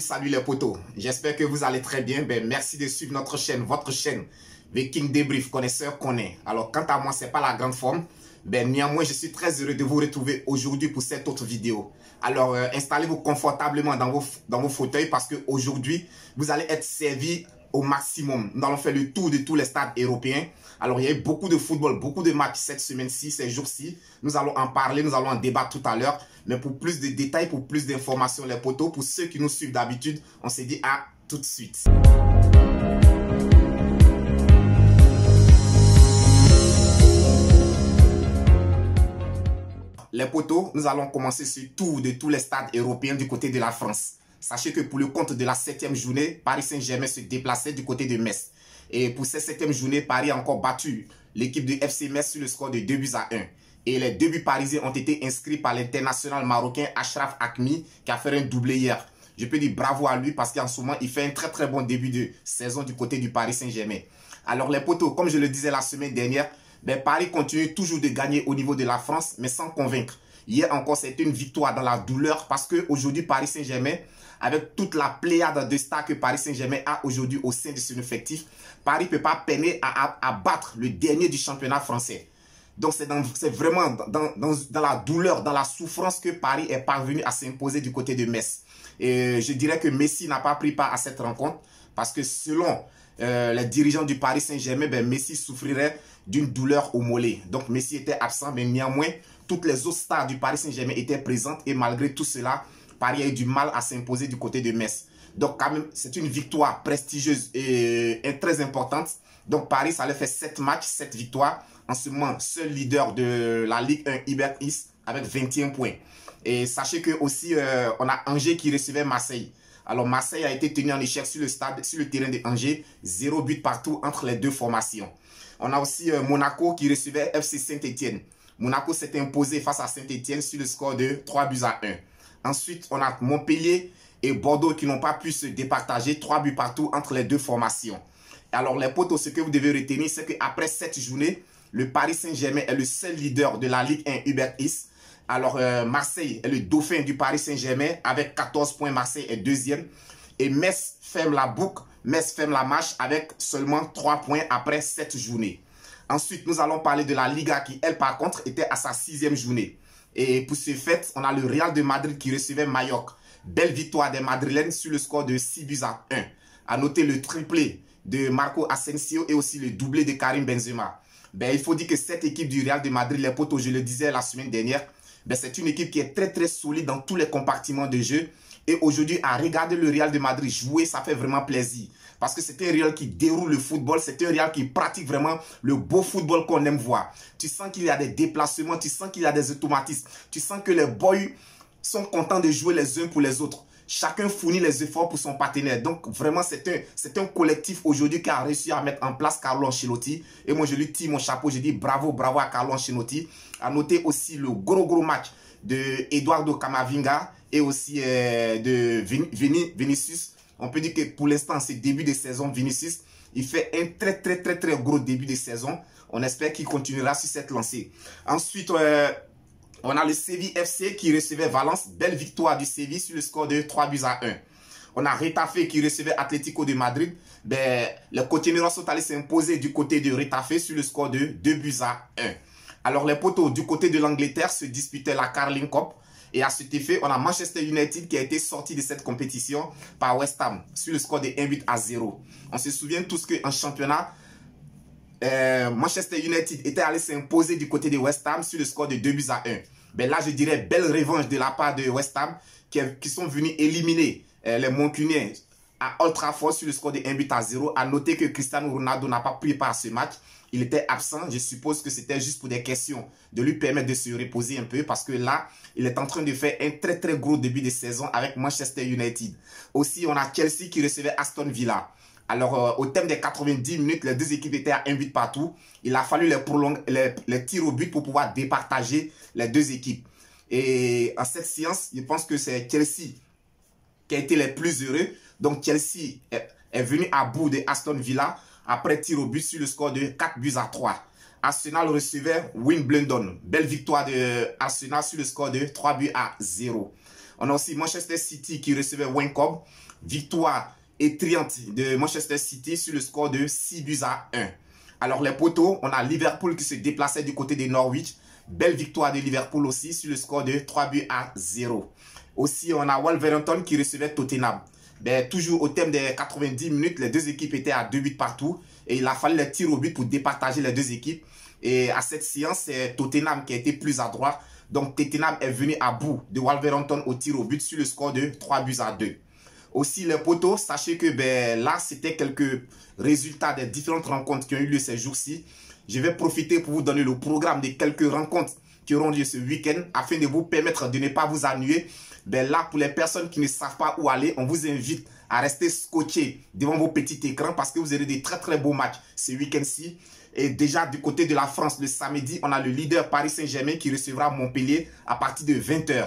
Salut les potos. J'espère que vous allez très bien. Merci de suivre notre chaîne, votre chaîne, Viking Débrief, connaisseur connaît. Alors, quant à moi, c'est pas la grande forme. Néanmoins, je suis très heureux de vous retrouver aujourd'hui pour cette autre vidéo. Alors, installez-vous confortablement dans vos fauteuils parce qu'aujourd'hui, vous allez être servis au maximum. Nous allons faire le tour de tous les stades européens. Alors, il y a eu beaucoup de football, beaucoup de matchs cette semaine-ci, ces jours-ci. Nous allons en parler, nous allons en débattre tout à l'heure. Mais pour plus de détails, pour plus d'informations, les potos, pour ceux qui nous suivent d'habitude, on s'est dit à tout de suite. Les potos, nous allons commencer ce tour de tous les stades européens du côté de la France. Sachez que pour le compte de la 7e journée, Paris Saint-Germain se déplaçait du côté de Metz. Et pour cette 7e journée, Paris a encore battu l'équipe de FC Metz sur le score de 2-1. Et les 2 buts parisiens ont été inscrits par l'international marocain Achraf Hakimi qui a fait un doublé hier. Je peux dire bravo à lui parce qu'en ce moment, il fait un très bon début de saison du côté du Paris Saint-Germain. Alors les potos, comme je le disais la semaine dernière, Paris continue toujours de gagner au niveau de la France, mais sans convaincre. Hier encore, c'était une victoire dans la douleur parce qu'aujourd'hui, Paris Saint-Germain, avec toute la pléiade de stars que Paris Saint-Germain a aujourd'hui au sein de son effectif, Paris ne peut pas peiner à battre le dernier du championnat français. Donc, c'est vraiment dans la douleur, dans la souffrance que Paris est parvenu à s'imposer du côté de Metz. Et je dirais que Messi n'a pas pris part à cette rencontre parce que selon les dirigeants du Paris Saint-Germain, Messi souffrirait d'une douleur au mollet. Donc, Messi était absent, mais néanmoins, toutes les autres stars du Paris Saint-Germain étaient présentes et malgré tout cela, Paris a eu du mal à s'imposer du côté de Metz. Donc, quand même, c'est une victoire prestigieuse et très importante. Donc, Paris, ça leur fait 7 matchs, 7 victoires. En ce moment, seul leader de la Ligue 1, Iber East, avec 21 points. Et sachez que aussi, on a Angers qui recevait Marseille. Alors, Marseille a été tenu en échec sur le terrain de Angers. 0 but partout entre les deux formations. On a aussi Monaco qui recevait FC Saint-Etienne. Monaco s'est imposé face à Saint-Etienne sur le score de 3-1. Ensuite, on a Montpellier et Bordeaux qui n'ont pas pu se départager. 3 buts partout entre les deux formations. Alors, les potos, ce que vous devez retenir, c'est qu'après cette journée, le Paris Saint-Germain est le seul leader de la Ligue 1 Uber Eats. Alors, Marseille est le dauphin du Paris Saint-Germain avec 14 points. Marseille est deuxième. Et Metz ferme la boucle, Metz ferme la marche avec seulement 3 points après 7 journées. Ensuite, nous allons parler de la Liga qui, elle, par contre, était à sa 6e journée. Et pour ce fait, on a le Real de Madrid qui recevait Mallorca. Belle victoire des Madrilènes sur le score de 6-1. À noter le triplé de Marco Asensio et aussi le doublé de Karim Benzema. Il faut dire que cette équipe du Real de Madrid, les potos, je le disais la semaine dernière, c'est une équipe qui est très solide dans tous les compartiments de jeu. Et aujourd'hui, à regarder le Real de Madrid jouer, ça fait vraiment plaisir. Parce que c'est un Real qui déroule le football, c'est un Real qui pratique vraiment le beau football qu'on aime voir. Tu sens qu'il y a des déplacements, tu sens qu'il y a des automatismes. Tu sens que les boys sont contents de jouer les uns pour les autres. Chacun fournit les efforts pour son partenaire. Donc, vraiment, c'est un collectif aujourd'hui qui a réussi à mettre en place Carlo Ancelotti. Et moi, je lui tire mon chapeau. Je dis bravo à Carlo Ancelotti. À noter aussi le gros match de Eduardo Camavinga et aussi de Vinicius. On peut dire que pour l'instant, c'est début de saison. Vinicius, il fait un très gros début de saison. On espère qu'il continuera sur cette lancée. Ensuite, on a le Séville FC qui recevait Valence. Belle victoire du Séville sur le score de 3-1. On a Retafe qui recevait Atlético de Madrid. Les Cotineros sont allés s'imposer du côté de Retafe sur le score de 2-1. Alors les potos du côté de l'Angleterre se disputaient la Carling Cup. Et à cet effet, on a Manchester United qui a été sorti de cette compétition par West Ham sur le score de 1-0. On se souvient tous qu'en championnat, Manchester United était allé s'imposer du côté de West Ham sur le score de 2-1. Là, je dirais belle revanche de la part de West Ham qui sont venus éliminer les Mancuniens à Old Trafford sur le score de 1-0. À noter que Cristiano Ronaldo n'a pas pris part à ce match. Il était absent. Je suppose que c'était juste pour des questions de lui permettre de se reposer un peu parce que là, il est en train de faire un très gros début de saison avec Manchester United. Aussi, on a Chelsea qui recevait Aston Villa. Alors, au terme des 90 minutes, les deux équipes étaient à 1 but partout. Il a fallu les tirs au but pour pouvoir départager les deux équipes. Et en cette séance, je pense que c'est Chelsea qui a été les plus heureux. Donc, Chelsea est venu à bout de Aston Villa après tir au but sur le score de 4-3. Arsenal recevait Wimbledon. Belle victoire de Arsenal sur le score de 3-0. On a aussi Manchester City qui recevait Wycombe. victoire étriante de Manchester City sur le score de 6-1. Alors les potos, on a Liverpool qui se déplaçait du côté de Norwich. Belle victoire de Liverpool aussi sur le score de 3-0. Aussi, on a Wolverhampton qui recevait Tottenham. Ben, toujours au thème des 90 minutes, les deux équipes étaient à 2 buts partout. Et il a fallu les tirs au but pour départager les deux équipes. Et à cette séance, c'est Tottenham qui a été plus adroit. Donc Tottenham est venu à bout de Wolverhampton au tir au but sur le score de 3-2. Aussi les potos, sachez que ben, là, c'était quelques résultats des différentes rencontres qui ont eu lieu ces jours-ci. Je vais profiter pour vous donner le programme de quelques rencontres qui auront lieu ce week-end afin de vous permettre de ne pas vous ennuyer. Ben là, pour les personnes qui ne savent pas où aller, on vous invite à rester scotché devant vos petits écrans parce que vous aurez des très beaux matchs ce week-end-ci. Et déjà du côté de la France, le samedi, on a le leader Paris Saint-Germain qui recevra Montpellier à partir de 20 h.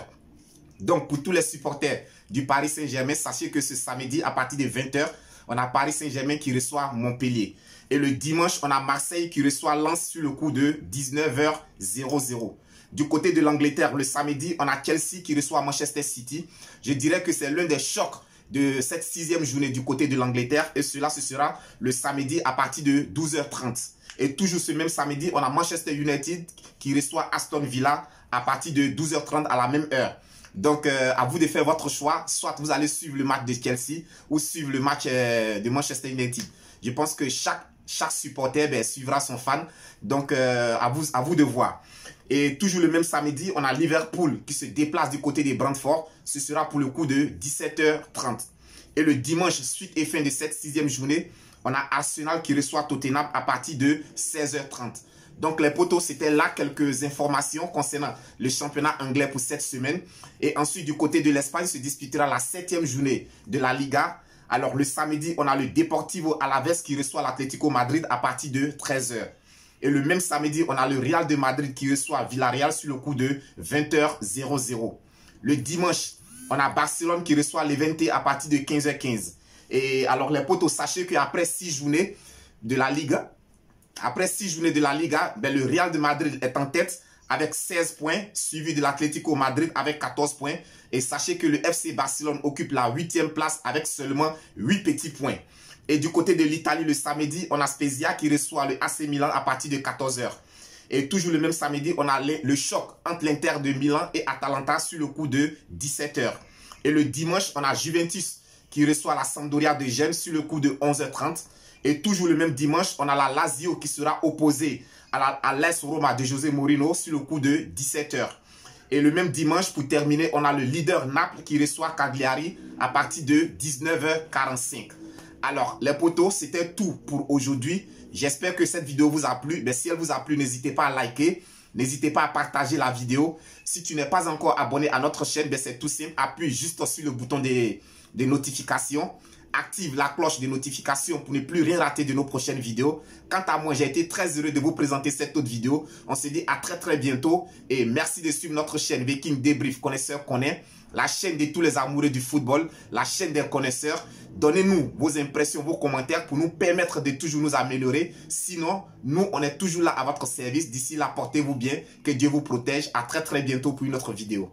Donc pour tous les supporters du Paris Saint-Germain, sachez que ce samedi, à partir de 20 h, on a Paris Saint-Germain qui reçoit Montpellier. Et le dimanche, on a Marseille qui reçoit Lens sur le coup de 19h00. Du côté de l'Angleterre, le samedi, on a Chelsea qui reçoit Manchester City. Je dirais que c'est l'un des chocs de cette 6e journée du côté de l'Angleterre. Et cela, ce sera le samedi à partir de 12h30. Et toujours ce même samedi, on a Manchester United qui reçoit Aston Villa à partir de 12h30 à la même heure. Donc, à vous de faire votre choix. Soit vous allez suivre le match de Chelsea ou suivre le match de Manchester United. Je pense que chaque supporter ben, suivra son fan. Donc, à vous de voir. Et toujours le même samedi, on a Liverpool qui se déplace du côté de Brentford. Ce sera pour le coup de 17h30. Et le dimanche, suite et fin de cette 6e journée, on a Arsenal qui reçoit Tottenham à partir de 16h30. Donc les potos, c'était là quelques informations concernant le championnat anglais pour cette semaine. Et ensuite, du côté de l'Espagne, se disputera la 7e journée de la Liga. Alors le samedi, on a le Deportivo Alavés qui reçoit l'Atlético Madrid à partir de 13 h. Et le même samedi, on a le Real de Madrid qui reçoit Villarreal sur le coup de 20h00. Le dimanche, on a Barcelone qui reçoit Levante à partir de 15h15. Et alors les potos, sachez qu'après 6 journées de la Liga, ben, le Real de Madrid est en tête avec 16 points, suivi de l'Atlético Madrid avec 14 points. Et sachez que le FC Barcelone occupe la 8e place avec seulement 8 petits points. Et du côté de l'Italie, le samedi, on a Spezia qui reçoit le AC Milan à partir de 14 h. Et toujours le même samedi, on a le choc entre l'Inter de Milan et Atalanta sur le coup de 17 h. Et le dimanche, on a Juventus qui reçoit la Sampdoria de Gênes sur le coup de 11h30. Et toujours le même dimanche, on a la Lazio qui sera opposée à l'AS Roma de José Mourinho sur le coup de 17 h. Et le même dimanche, pour terminer, on a le leader Naples qui reçoit Cagliari à partir de 19h45. Alors, les potos, c'était tout pour aujourd'hui. J'espère que cette vidéo vous a plu. Mais si elle vous a plu, n'hésitez pas à liker. N'hésitez pas à partager la vidéo. Si tu n'es pas encore abonné à notre chaîne, c'est tout simple. Appuie juste sur le bouton des notifications. Active la cloche de notification pour ne plus rien rater de nos prochaines vidéos. Quant à moi, j'ai été très heureux de vous présenter cette autre vidéo. On se dit à très bientôt. Et merci de suivre notre chaîne Viking Débrief Connaisseur Connaît. La chaîne de tous les amoureux du football. La chaîne des connaisseurs. Donnez-nous vos impressions, vos commentaires pour nous permettre de toujours nous améliorer. Sinon, nous, on est toujours là à votre service. D'ici là, portez-vous bien. Que Dieu vous protège. À très bientôt pour une autre vidéo.